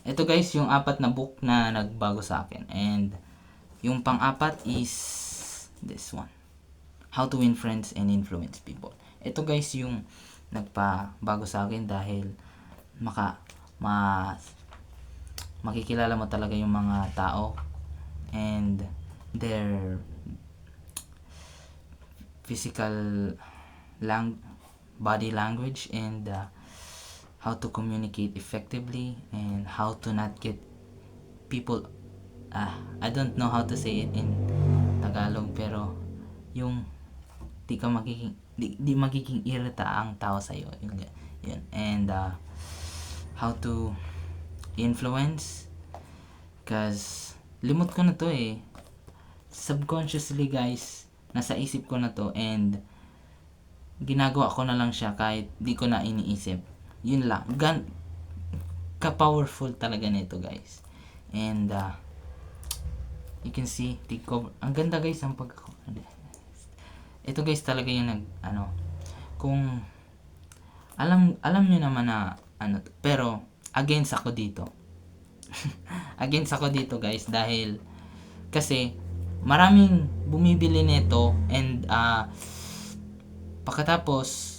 Ito guys, yung 4 na book na nagbago sa akin. And yung pang-4 is this one. How to Win Friends and Influence People. Ito guys yung nagpabago sa akin dahil makikilala mo talaga yung mga tao and their physical body language and how to communicate effectively and how to not get people I don't know how to say it in Tagalog, pero yung di magiging irita ang tao sa iyo, yun. And how to influence, cause limot ko na to subconsciously guys, nasa isip ko na to and ginagawa ko na lang siya kahit di ko na iniisip. Yun lang, ka-powerful talaga nito guys. And you can see ang ganda guys ang ito guys talaga yung kung alam niyo naman na pero against ako dito. Against ako dito guys dahil kasi maraming bumibili nito and pagkatapos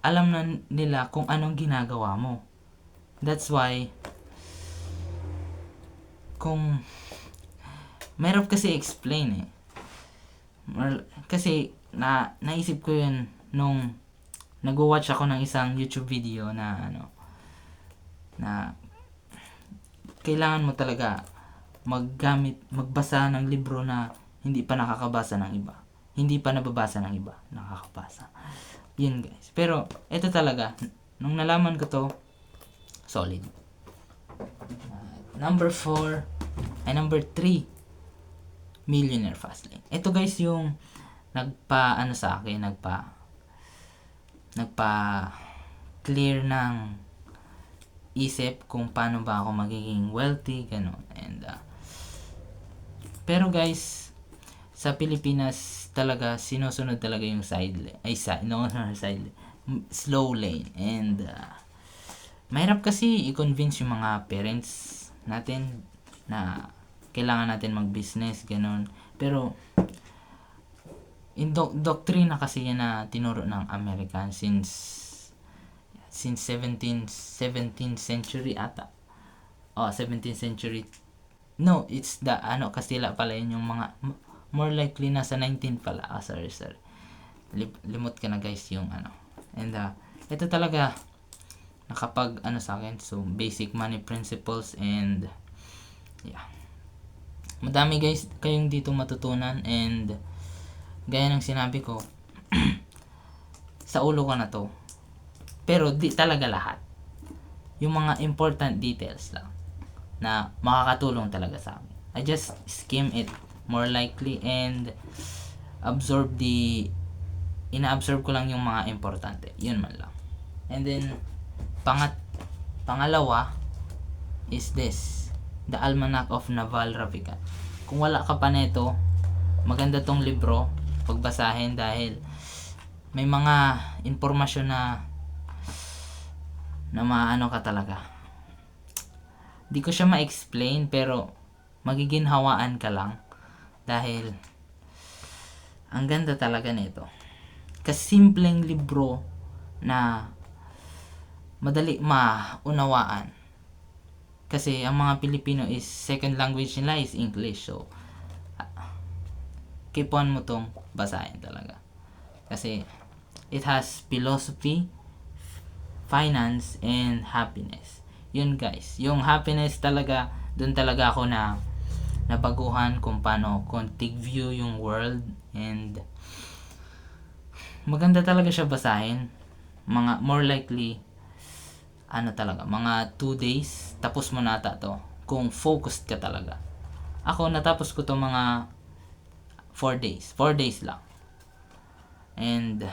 alam na nila kung anong ginagawa mo. That's why kung mahirap kasi explain kasi naisip ko yun nung nag-watch ako ng isang YouTube video na na kailangan mo talaga magbasa ng libro na hindi pa nakakabasa ng iba. Hindi pa nababasa ng iba, nakakabasa. Yun guys. Pero ito talaga, nung nalaman ko to, solid. Number 3, Millionaire Fastlane. Ito guys yung sa akin, nagpa clear ng isip kung paano ba ako magiging wealthy, gano'n. And pero guys, sa Pilipinas talaga sinusunod talaga yung slow lane. And mahirap kasi i-convince yung mga parents natin na kailangan natin mag-business, gano'n. Pero doctrine na kasi yan na tinuro ng American since 17th century ata. 17th century. No, it's the Kastila pala yun, yung mga more likely nasa 19 pala. Sorry. Limot ka na guys yung And ito talaga nakapag sa akin. So basic money principles and yeah. Madami guys kayong dito matutunan and gaya ng sinabi ko sa ulo ko na to. Pero di talaga lahat. Yung mga important details lang na makakatulong talaga sa amin. I just skim it more likely and ina-absorb ko lang yung mga importante. Yun man lang. And then pangalawa is this, The Almanac of Naval Ravikant. Kung wala ka pa nito, maganda tong libro pagbasahin dahil may mga impormasyon na maano ka talaga. Di ko siya ma-explain pero magiginhawaan ka lang dahil ang ganda talaga nito. Kasimpleng libro na madali maunawaan. Kasi ang mga Pilipino is second language nila is English. So keep on mo tong basahin talaga. Kasi it has philosophy, finance, and happiness. Yun guys, yung happiness talaga, dun talaga ako na nabaguhan kung paano ko view yung world and maganda talaga siya basahin. Mga more likely talaga, mga 2 days tapos mo na ata to kung focused ka talaga. Ako natapos ko to mga 4 days lang. And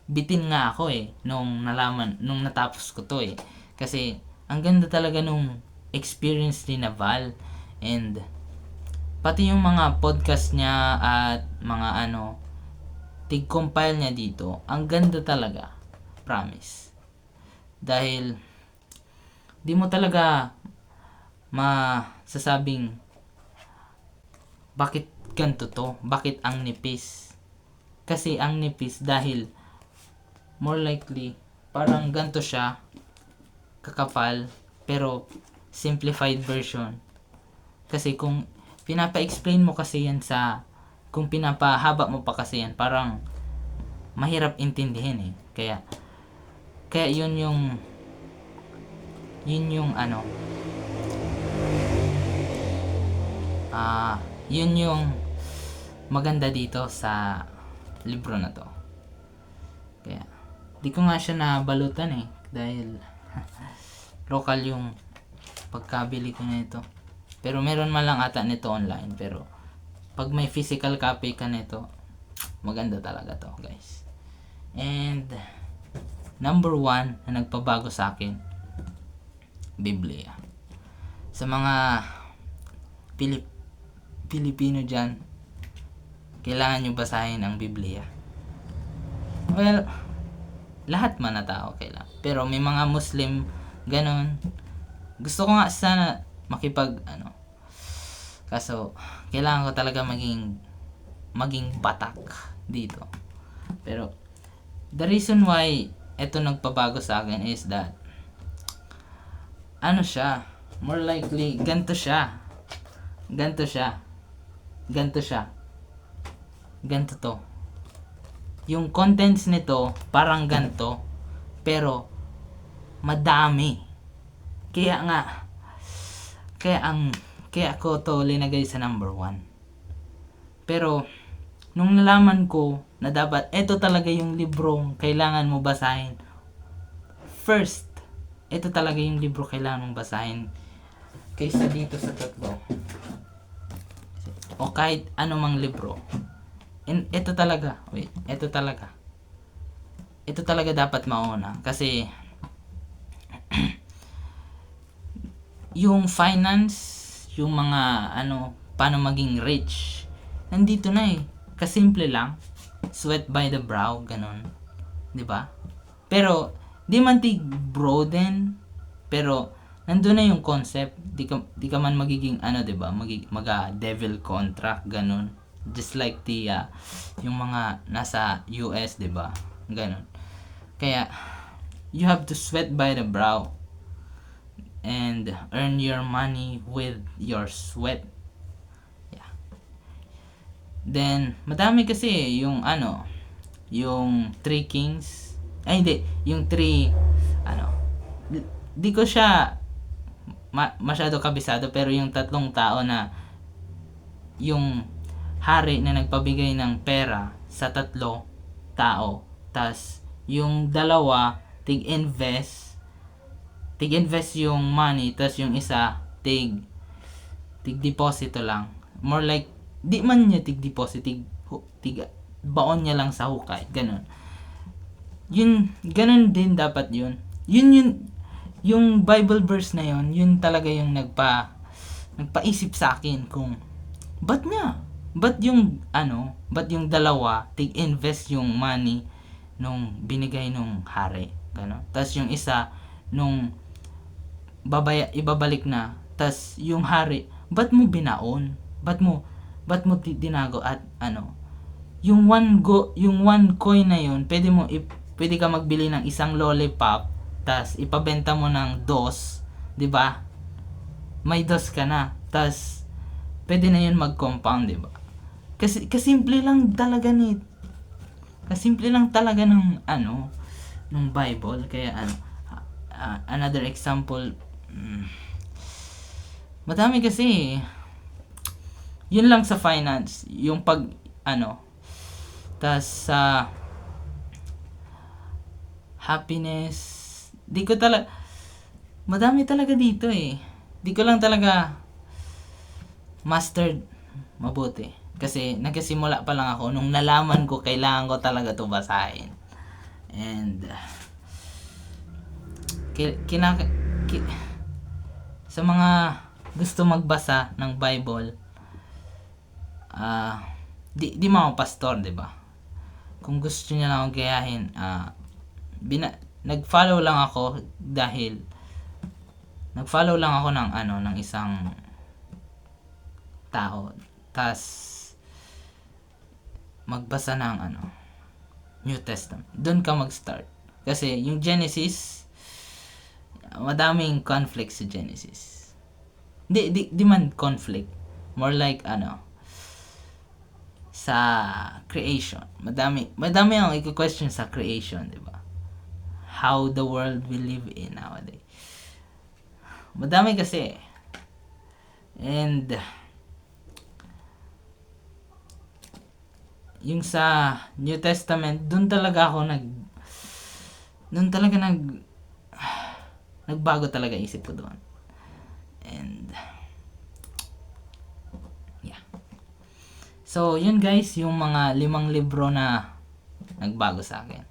bitin nga ako nung natapos ko to kasi ang ganda talaga nung experience ni Naval and pati yung mga podcast niya at mga tig-compile niya dito, ang ganda talaga, promise. Dahil di mo talaga masasabing bakit ganito to, bakit ang nipis. Kasi ang nipis dahil more likely parang ganito siya kakapal, pero simplified version. Kasi kung pinapa-explain mo kasi yan kung pinapahaba mo pa kasi yan, parang mahirap intindihin eh. Kaya yun yung ano, yun yung maganda dito sa libro na to. Kaya di ko nga siya nabalutan eh, dahil local yung pagkabili ko na ito. Pero meron man lang ata nito online, pero pag may physical copy ka nito, maganda talaga to, guys. And number 1 na nagpabago sa akin, Biblia. Sa mga Pilipino dyan, kailangan nyo basahin ang Biblia. Well, lahat man na tao kailangan. Pero may mga Muslim, ganun. Gusto ko nga sana kaso kailangan ko talaga maging batak dito. Pero the reason why eto nagpabago sa akin is that more likely ganto siya, ganto to. Yung contents nito parang ganto, pero madami. Kaya ko to linagay sa number 1. Pero nung nalaman ko na dapat ito talaga yung librong kailangan mo basahin first, ito talaga yung libro kailangan mong basahin kaysa dito sa tatlo o kahit anumang libro. Ito talaga dapat mauna, kasi yung finance, yung mga paano maging rich, nandito na eh. Kasimple lang, sweat by the brow, ganun, 'di ba? Pero di man broaden, pero nandun na yung concept. Di ka man magiging 'di ba? Devil contract, ganun. Just like yung mga nasa US, 'di ba? Ganun. Kaya you have to sweat by the brow and earn your money with your sweat. Yeah. Then madami kasi yung yung 3 kings. Ay hindi, yung 3 di ko siya masyado kabisado, pero yung 3 tao na yung hari na nagpabigay ng pera sa 3 tao, tas yung 2 tig-invest yung money, tas yung isa tig deposito lang. More like di man niya tig deposit, tig baon niya lang sa hukay, ganun. Ganun din dapat yun. Yung Bible verse na yun talaga yung nagpaisip sa akin kung ba't yung 2 tig-invest yung money nung binigay nung hari, gano'n. Tas yung isa nung ibabalik na, tas yung hari, ba't mo binaon? Ba't mo tinago at yung 1 coin na yun, pwede ka magbili ng isang lollipop, tas ipabenta mo ng 2, 'di ba? May 2 ka na, tas pwede na yun mag-compound, 'di ba? Kasi kasimple lang talaga ng nung Bible. Kaya another example, madami kasi yun lang sa finance, yung tas sa happiness, madami talaga dito eh. Di ko lang talaga mastered mabuti, kasi nagkasimula pa lang ako nung nalaman ko kailangan ko talaga to basahin. And sa mga gusto magbasa ng Bible, di mga pastor, 'di ba? Kung gusto niya lang akong gayahin, nag-follow lang ako dahil nag-follow lang ako ng ng isang tao. Tas magbasa ng New Testament. Doon ka mag-start. Kasi yung Genesis, madaming conflict sa Genesis. Di man conflict. More like sa creation. Madami ang i-question sa creation, di ba? How the world we live in nowadays. Madami kasi. And yung sa New Testament, doon talaga nagbago talaga isip ko doon. And yeah. So, yun guys, yung mga 5 libro na nagbago sa akin.